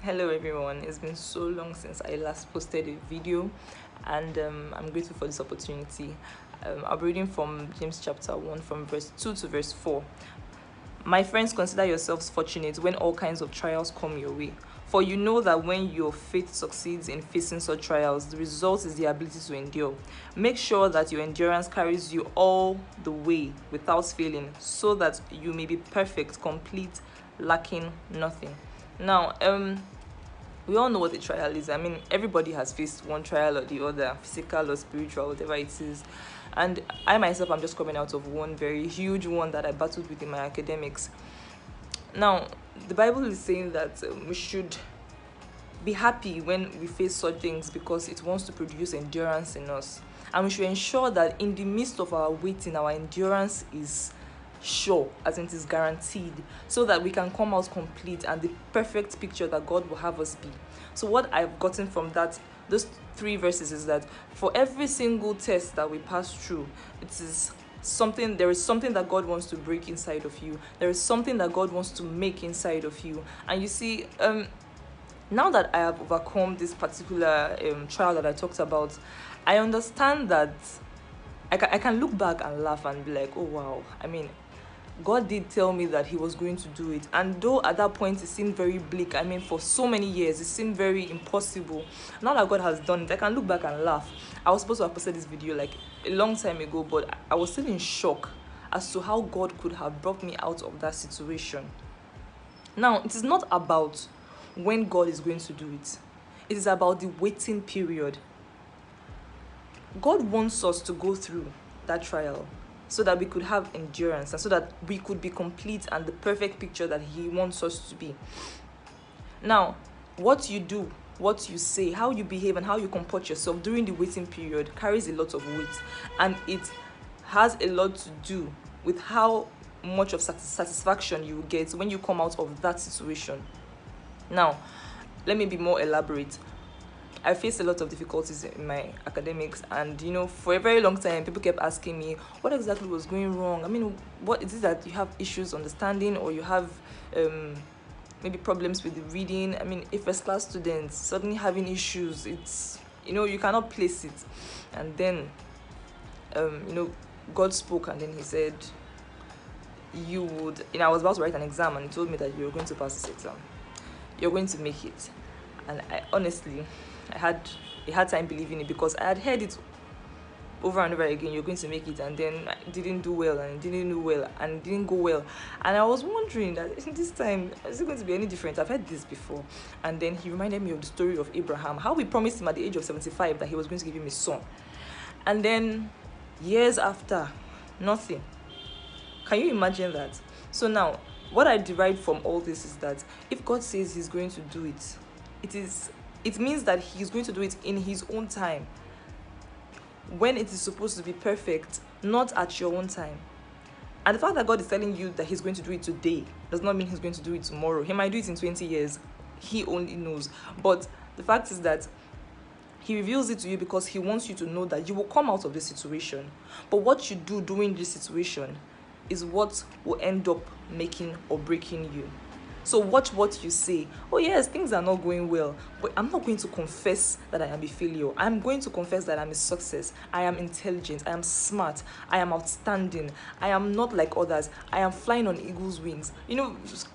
Hello everyone, it's been so long since I last posted a video, and I'm grateful for this opportunity. I'll be reading from James chapter 1 from verse 2 to verse 4. My friends, consider yourselves fortunate when all kinds of trials come your way. For you know that when your faith succeeds in facing such trials, the result is the ability to endure. Make sure that your endurance carries you all the way without failing, so that you may be perfect, complete, lacking nothing. Now, we all know what a trial is. I mean, everybody has faced one trial or the other, physical or spiritual, whatever it is. And I myself, I'm just coming out of one very huge one that I battled with in my academics. Now, the Bible is saying that we should be happy when we face such things because it wants to produce endurance in us. And we should ensure that in the midst of our waiting, our endurance is sure, as in it is guaranteed, so that we can come out complete and the perfect picture that God will have us be. So what I've gotten from those three verses is that for every single test that we pass through, there is something that God wants to break inside of you. There is something that God wants to make inside of you. And you see, now that I have overcome this particular trial that I talked about, I understand that I can look back and laugh and be like, oh wow, I mean, God did tell me that he was going to do it. And though at that point it seemed very bleak, I mean, for so many years, it seemed very impossible. Now that God has done it, I can look back and laugh. I was supposed to have posted this video like a long time ago, but I was still in shock as to how God could have brought me out of that situation. Now, it is not about when God is going to do it. It is about the waiting period. God wants us to go through that trial so that we could have endurance and so that we could be complete and the perfect picture that he wants us to be. Now, what you do, what you say, how you behave, and how you comport yourself during the waiting period carries a lot of weight, and it has a lot to do with how much of satisfaction you get when you come out of that situation. Now, let me be more elaborate. I faced a lot of difficulties in my academics, and for a very long time people kept asking me what exactly was going wrong. I mean, what is it that you have issues understanding, or you have maybe problems with the reading? I mean, a first class student suddenly having issues, it's you cannot place it. And then God spoke, and then he said you would I was about to write an exam, and he told me that you're going to pass this exam, you're going to make it. And I honestly, I had a hard time believing it, because I had heard it over and over again, you're going to make it, and then I didn't do well, and didn't do well, and didn't go well. And I was wondering that this time, is it going to be any different? I've heard this before. And then he reminded me of the story of Abraham, how he promised him at the age of 75 that he was going to give him a son. And then years after, nothing. Can you imagine that? So now, what I derived from all this is that if God says he's going to do it, it means that he's going to do it in his own time, when it is supposed to be perfect, not at your own time. And the fact that God is telling you that he's going to do it today does not mean he's going to do it tomorrow. He might do it in 20 years. He only knows. But the fact is that he reveals it to you because he wants you to know that you will come out of this situation. But what you do during this situation is what will end up making or breaking you. So watch what you say. Oh yes, things are not going well, but I'm not going to confess that I am a failure. I'm going to confess that I'm a success. I am intelligent. I am smart. I am outstanding. I am not like others. I am flying on eagle's wings.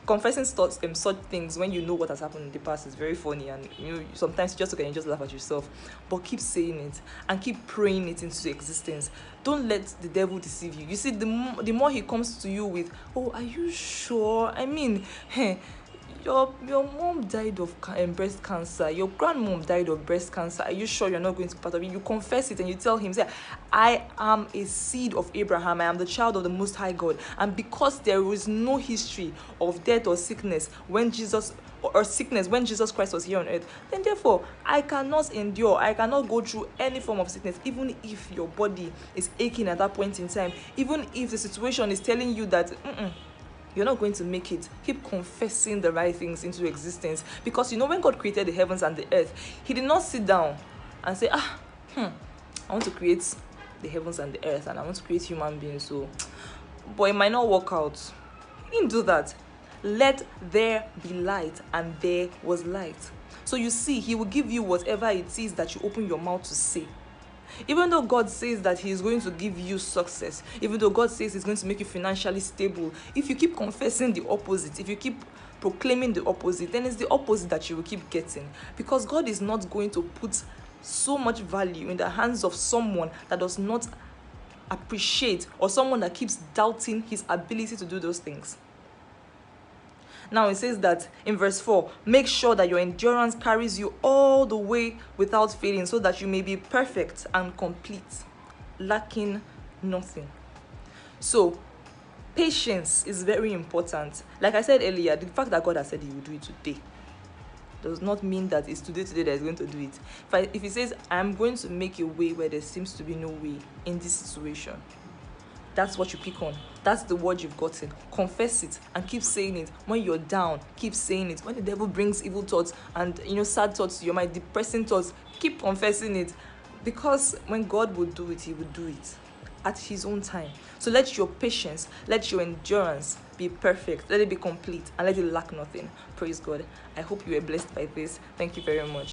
Confessing such things when you know what has happened in the past is very funny, and sometimes you just look and just laugh at yourself. But keep saying it and keep praying it into existence. Don't let the devil deceive you. You see, the more he comes to you with, oh, are you sure? I mean, your mom died of breast cancer. Your grandmom died of breast cancer. Are you sure you're not going to be part of it? You confess it and you tell him, say, I am a seed of Abraham. I am the child of the Most High God. And because there is no history of death or sickness when Jesus Christ was here on earth, then therefore I cannot endure. I cannot go through any form of sickness, even if your body is aching at that point in time, even if the situation is telling you that you're not going to make it. Keep confessing the right things into existence. Because when God created the heavens and the earth, he did not sit down and say, I want to create the heavens and the earth, and I want to create human beings, but it might not work out. He didn't do that. let there be light, and there was light. So you see, he will give you whatever it is that you open your mouth to say. Even though God says that he is going to give you success, even though God says he's going to make you financially stable, if you keep confessing the opposite, if you keep proclaiming the opposite, then it's the opposite that you will keep getting. Because God is not going to put so much value in the hands of someone that does not appreciate, or someone that keeps doubting his ability to do those things. Now it says that in verse 4, make sure that your endurance carries you all the way without failing, so that you may be perfect and complete, lacking nothing. So patience is very important. Like I said earlier, the fact that God has said he will do it today does not mean that it's today that he's going to do it. If he says, I'm going to make a way where there seems to be no way in this situation, that's what you pick on. That's the word you've gotten. Confess it and keep saying it. When you're down, keep saying it. When the devil brings evil thoughts and sad thoughts to your mind, depressing thoughts, keep confessing it. Because when God will do it, he will do it at his own time. So let your patience, let your endurance be perfect, let it be complete, and let it lack nothing. Praise God. I hope you were blessed by this. Thank you very much.